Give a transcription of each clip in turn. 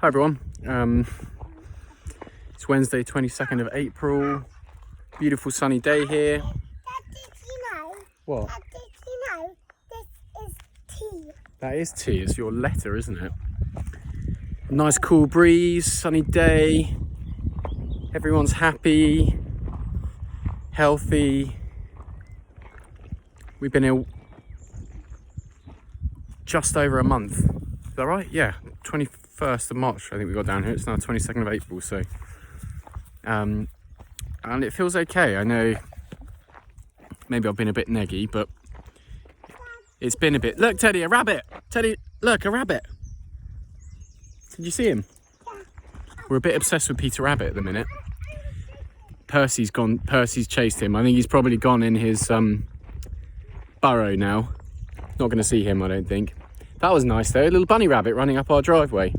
Hi everyone, it's Wednesday 22nd of April, beautiful sunny day here. Dad, did you know? What? Dad, did you know this is tea? That is tea, it's your letter, isn't it? Nice cool breeze, sunny day, everyone's happy, healthy. We've been here just over a month, is that right? Yeah, 21st of March I think we got down here, it's now 22nd of April, so and it feels okay. I know maybe I've been a bit neggy, but it's been a bit. Look, Teddy, a rabbit. Teddy, look, a rabbit. Did you see him? We're a bit obsessed with Peter Rabbit at the minute. Percy's chased him. I think he's probably gone in his burrow now. Not going to see him, I don't think. That was nice though, a little bunny rabbit running up our driveway.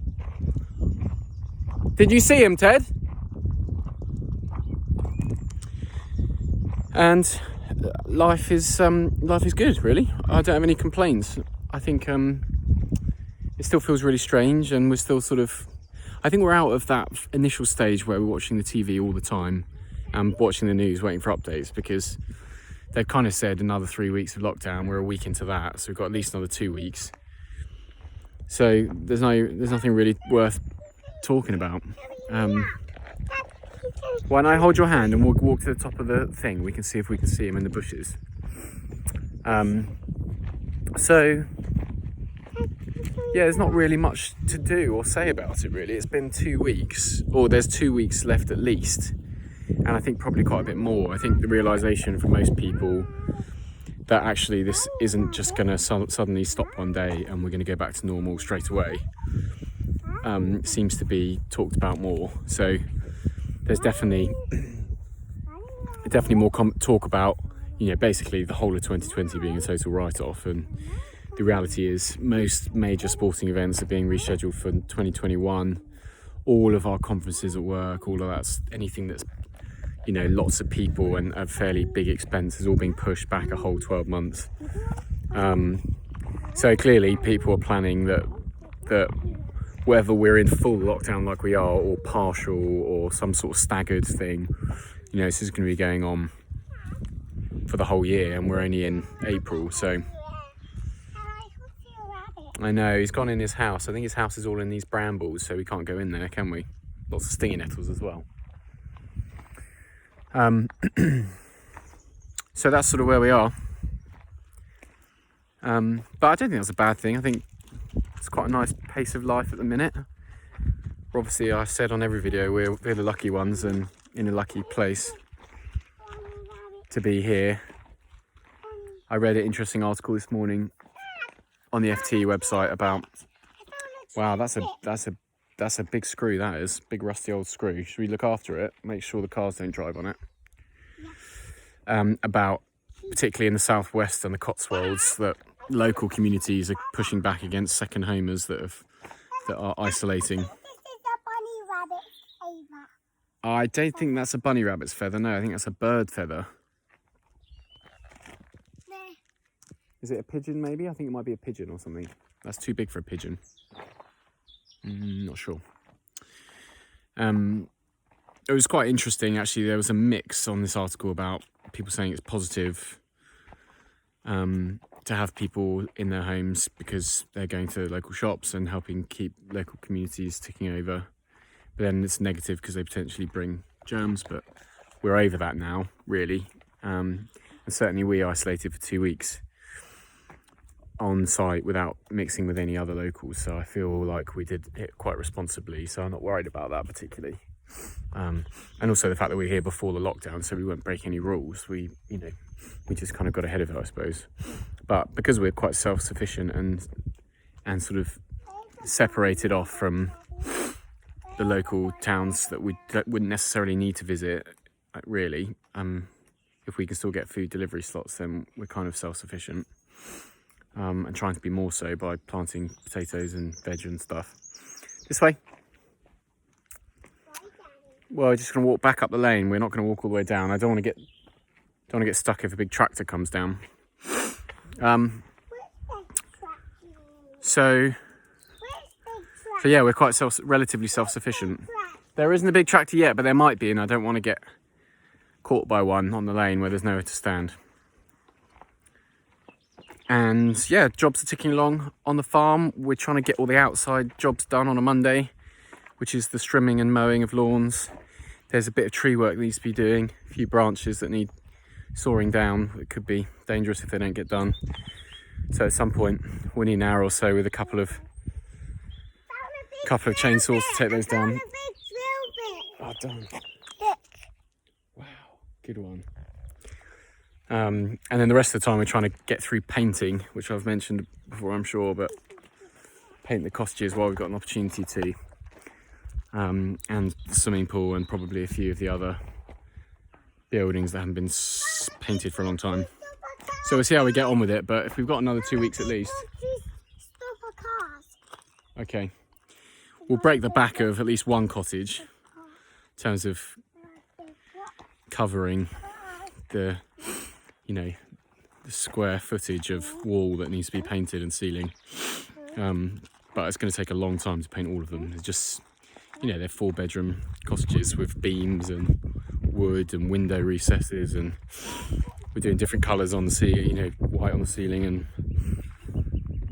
Did you see him, Ted? And life is good, really. I don't have any complaints. I think it still feels really strange, and we're still sort of. I think we're out of that initial stage where we're watching the TV all the time and watching the news, waiting for updates, because they've kind of said another 3 weeks of lockdown. We're a week into that, so we've got at least another 2 weeks. So there's nothing really worth talking about. Why don't I hold your hand and we'll walk to the top of the thing? We can see if we can see him in the bushes. So yeah, there's not really much to do or say about it, really. It's been 2 weeks, or there's 2 weeks left at least, and I think probably quite a bit more. I think the realisation for most people that actually this isn't just going to suddenly stop one day and we're going to go back to normal straight away seems to be talked about more. So there's definitely more talk about, basically the whole of 2020 being a total write-off, and the reality is most major sporting events are being rescheduled for 2021. All of our conferences at work, all of that's anything that's lots of people and a fairly big expense is all being pushed back a whole 12 months. So clearly people are planning that whether we're in full lockdown like we are, or partial, or some sort of staggered thing, this is going to be going on for the whole year, and we're only in April. So I know he's gone in his house. I think his house is all in these brambles, so we can't go in there, can we? Lots of stinging nettles as well. So that's sort of where we are. But I don't think that's a bad thing. I think it's quite a nice pace of life at the minute. Obviously, I said on every video, we're the lucky ones and in a lucky place to be here. I read an interesting article this morning on the FT website about, wow, that's a big screw, that is. Big rusty old screw. Should we look after it? Make sure the cars don't drive on it. About, particularly in the southwest and the Cotswolds, that local communities are pushing back against second homers that are isolating. This is a bunny rabbit's feather. I don't think that's a bunny rabbit's feather. No, I think that's a bird feather. No. Is it a pigeon, maybe? I think it might be a pigeon or something. That's too big for a pigeon. Not sure. It was quite interesting, actually. There was a mix on this article about people saying it's positive to have people in their homes because they're going to local shops and helping keep local communities ticking over. But then it's negative because they potentially bring germs, but we're over that now, really. And certainly we isolated for 2 weeks on site without mixing with any other locals, so I feel like we did it quite responsibly, so I'm not worried about that particularly. And also the fact that we're here before the lockdown, so we won't break any rules. We just kind of got ahead of it, I suppose. But because we're quite self-sufficient and sort of separated off from the local towns that we wouldn't necessarily need to visit, really, if we can still get food delivery slots, then we're kind of self-sufficient. And trying to be more so by planting potatoes and veg and stuff. This way. Well, we're just going to walk back up the lane. We're not going to walk all the way down. I don't want to get stuck if a big tractor comes down. So So yeah, we're quite relatively self-sufficient. There isn't a big tractor yet, but there might be, and I don't want to get caught by one on the lane where there's nowhere to stand. And yeah, jobs are ticking along on the farm. We're trying to get all the outside jobs done on a Monday, which is the trimming and mowing of lawns. There's a bit of tree work that needs to be doing, a few branches that need sawing down. It could be dangerous if they don't get done. So at some point we'll need an hour or so with a couple of chainsaws to take those down. Oh, done. Wow, good one. And then the rest of the time we're trying to get through painting, which I've mentioned before, I'm sure, but paint the cottages while we've got an opportunity to. And the swimming pool and probably a few of the other buildings that haven't been painted for a long time. So we'll see how we get on with it, but if we've got another 2 weeks at least. Stop a car. Okay. We'll break the back of at least one cottage in terms of covering the, you know, the square footage of wall that needs to be painted and ceiling. But it's going to take a long time to paint all of them. It's just, you know, they're 4-bedroom cottages with beams and wood and window recesses, and we're doing different colours on the ceiling, you know, white on the ceiling and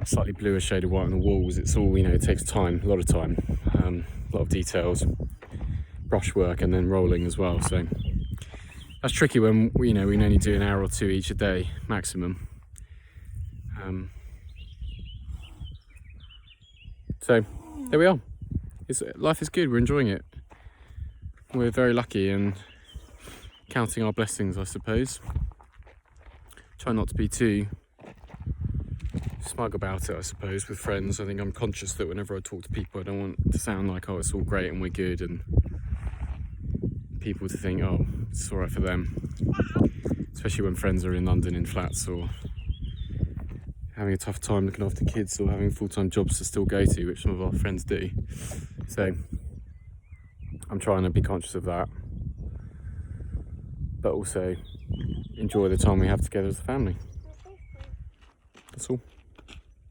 slightly bluer shade of white on the walls. It's all, you know, it takes time, a lot of time, a lot of details, brushwork, and then rolling as well. So that's tricky when, you know, we can only do an hour or two each a day maximum. So there we are. Life is good, we're enjoying it. We're very lucky and counting our blessings, I suppose. Try not to be too smug about it, I suppose, with friends. I think I'm conscious that whenever I talk to people, I don't want to sound like, oh, it's all great and we're good, and people to think, oh, it's all right for them. Especially when friends are in London in flats or having a tough time looking after kids or having full-time jobs to still go to, which some of our friends do. So I'm trying to be conscious of that, but also enjoy the time we have together as a family. That's all.